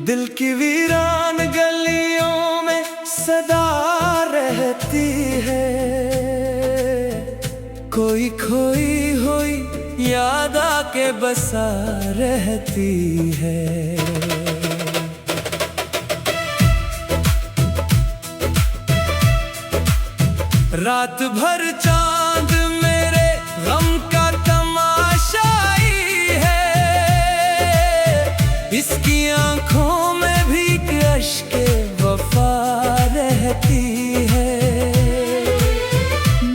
दिल की वीरान गलियों में सदा रहती है, कोई खोई हुई याद आके बसा रहती है। रात भर चांद मेरे गम का तमाशाई है, इसकी आंखों में भी अश्के वफा रहती है।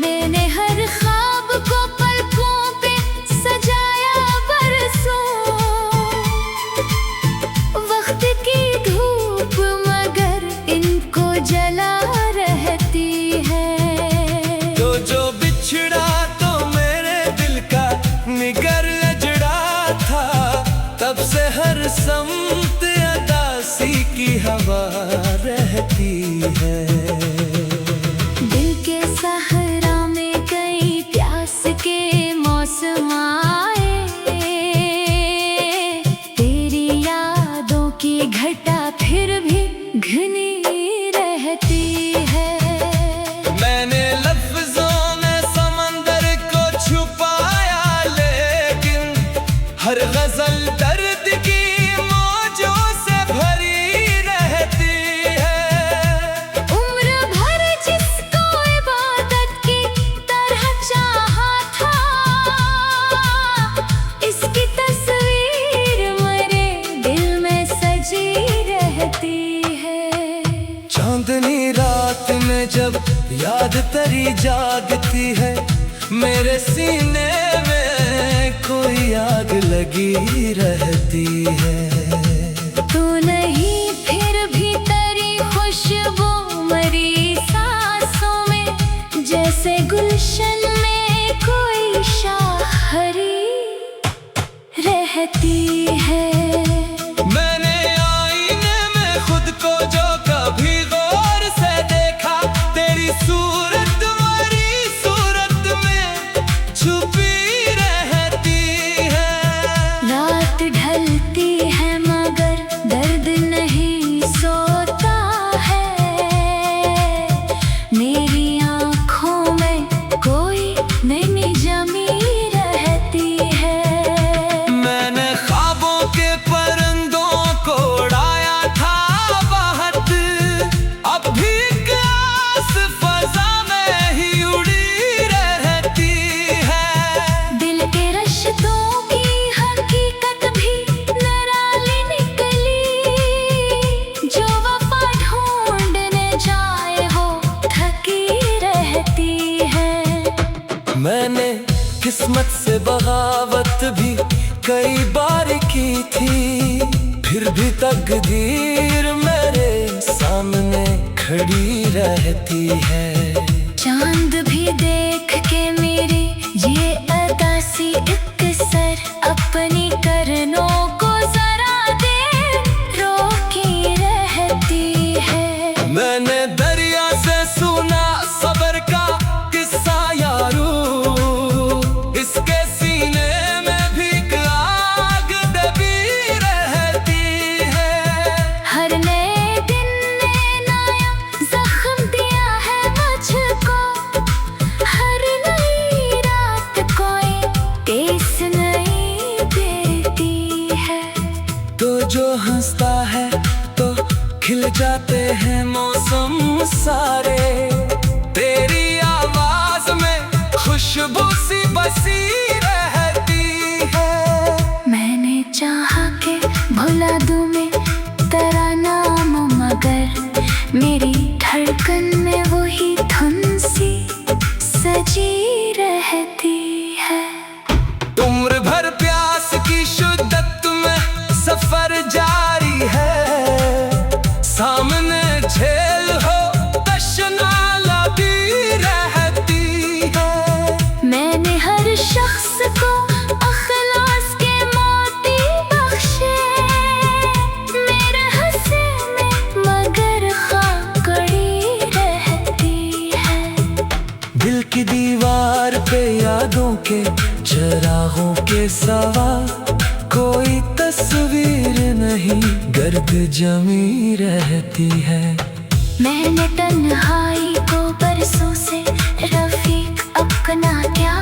मैंने हर ख्वाब को पलकों पे सजाया बरसों, वक्त की धूप मगर इनको जला रहती है। तो जो बिछड़ा तो मेरे दिल का निगर अजड़ा था, तब से हर समत अदासी की हवा रहती है। दिल के सहरा में कई प्यास के मौसम आए, तेरी यादों की घटा फिर भी घनी रहती है। मैंने लफ्जों में समंदर को छुपाया, लेकिन हर गजल दर्द की मौजों से भरी रहती है। उम्र भर जिसको इबादत की तरह चाहा था, इसकी तस्वीर मेरे दिल में सजी रहती है। चांदनी रात में जब याद तेरी जागती है, मेरे सीने में कोई आग लगी रहती है। तू नहीं फिर भी तेरी खुशबू मरी सांसों में, जैसे गुलशन में कोई शाख हरी रहती है। मैंने आईने में खुद को जो कभी गौर से देखा, तेरी सूरत मेरी सूरत में छुपी रहती है। रात ढलती है मगर दर्द नहीं सोता है, मेरी आँखों में कोई नमी जमी रहती है। मैंने ख्वाबों के परिंदों को उड़ाया था बहुत, अब भी आस फजा में ही उड़ी रहती है। दिल के रिश्तों की हकीकत भी निराली निकली, जो वफा ढूंढने जाए हो थकी रहती है। मैंने किस्मत से बगावत भी कई बार की थी, फिर भी तकदीर मेरे सामने खड़ी रहती है। चांद भी देख के मेरी ये अदासी इकसर अपनी करनों को जरा दे रोकी रहती है। मैंने दरिया से सुना सबर का किस्सा यारू, इसके सीने में भी आग दबी रहती है। हर नए दिन ने नया जख्म दिया है मुझको, हर नई रात कोई टेस नहीं देती है। तो जो हंसता है तो खिल जाते हैं मौसम सारे, तेरी आवाज में खुशबू सी बसी रहती है। मैंने चाहा के भुला दूं मैं तेरा नाम, मगर मेरी धड़कन में वही धुन सी सजी रहती है। उम्र भर प्यास की शुद्दत में सफर जारी है, सामने झेल हो तशना लगी रहती है। मैंने हर शख्स दीवार पे यादों के चरागों के सवा कोई तस्वीर नहीं, गर्द जमी रहती है। मैंने तन्हाई को बरसों से रफीक अपना क्या,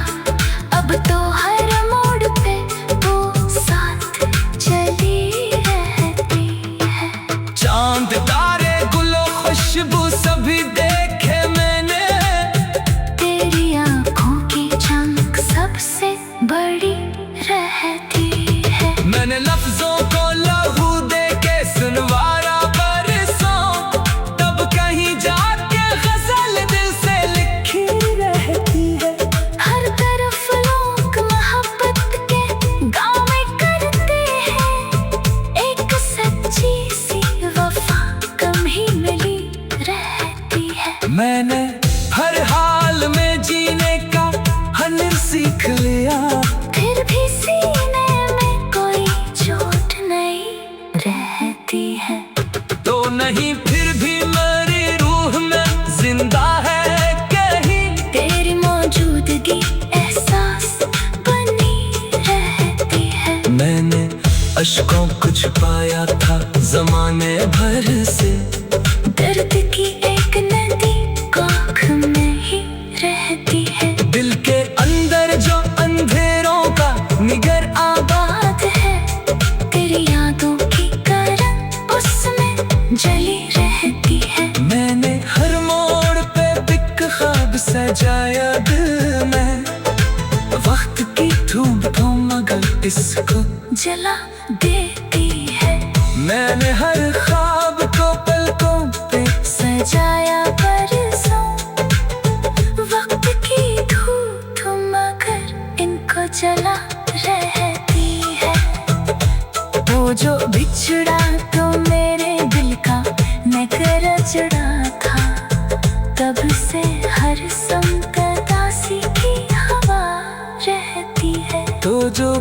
अब तो हर मोड़ पे वो साथ चली रहती है। चांद तारे गुलो खुशबू सभी देखे मैंने, तेरी आंखों की चमक सबसे बड़ी रहती है। मैंने लफ्जों को लहू दे के सुनवारा बरसों, तब कहीं जाके गजल दिल से लिखी रहती है। हर तरफ लोग मोहब्बत के गाने करते हैं, एक सच्ची सी वफा कम ही मिली रहती है। मैंने हर हाल में जीने का हुनर सीख लिया, फिर भी सीने में कोई चोट नहीं रहती है। तो नहीं फिर भी मेरी रूह में जिंदा है कहीं, तेरी मौजूदगी एहसास बनी रहती है। मैंने अश्कों को छुपाया था जमाने भर से, दर्द की एक नदी आँख में ही रहती है। दिल के अंदर जो अंधेरों का निगर बात है, तेरी यादों की करन उसमें जली रहती है। मैंने हर मोड़ पे बिक ख्वाब सजाया दिल में, वक्त की धूप तो मगर इसको जला देती है। मैंने हर ख्वाब को पलकों पे सजाया बरसों, वक्त की धूप मगर इनको जला रहती है। वो जो बिछड़ा तो मेरे दिल का नगरजड़ा था, तब से हर संग दासी की हवा रहती है। तो जो